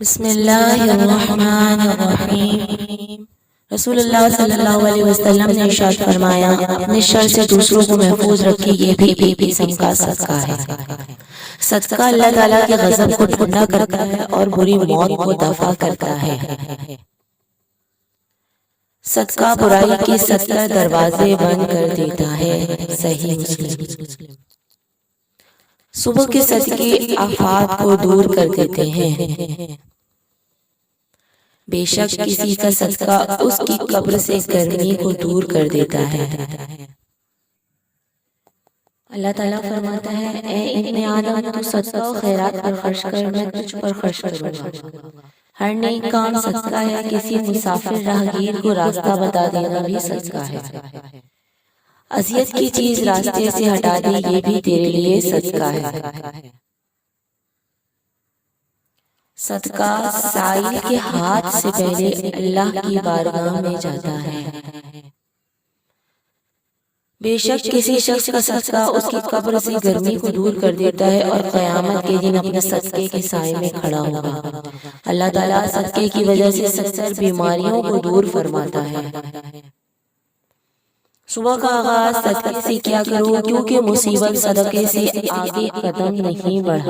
بسم اللہ الرحمن الرحیم۔ رسول اللہ صلی اللہ علیہ وسلم نے ارشاد فرمایا، اپنے شر سے دوسروں کو محفوظ رکھے، یہ بھی ایک قسم کا صدقہ ہے۔ صدقہ اللہ تعالیٰ کے غضب کو ٹھنڈا کرتا ہے اور بری موت کو دفع کرتا ہے۔ صدقہ برائی کے 70 دروازے بند کر دیتا ہے۔ صحیح مسلم۔ صبح کے صدقے آفات کو دور کر دیتے ہیں۔ بے شک کسی کا صدقہ اس کی قبر سے گرمی کو دور کر دیتا ہے۔ اللہ تعالیٰ فرماتا ہے، اے ابن آدم، تو صدقہ و خیرات پر خرچ کر، میں تجھ پر خرچ کروں گا۔ ہر نیک کام صدقہ ہے۔ کسی مسافر راہگیر کو راستہ بتا دینا بھی صدقہ ہے۔ اذیت کی چیز راستے سے ہٹا دے، یہ بھی تیرے لیے صدقہ ہے۔ صدقہ سائل کے ہاتھ سے پہلے اللہ کی بارگاہ میں جاتا ہے۔ بے شک کسی شخص کا صدقہ اس کی قبر سے گرمی کو دور کر دیتا ہے اور قیامت کے دن اپنے صدقے کے سائے میں کھڑا ہوگا۔ اللہ تعالیٰ صدقے کی وجہ سے 70 بیماریوں کو دور فرماتا ہے۔ صبح کا آغاز صدقے سے کیا کرو، کیونکہ مصیبت صدقے سے آگے قدم نہیں بڑھا۔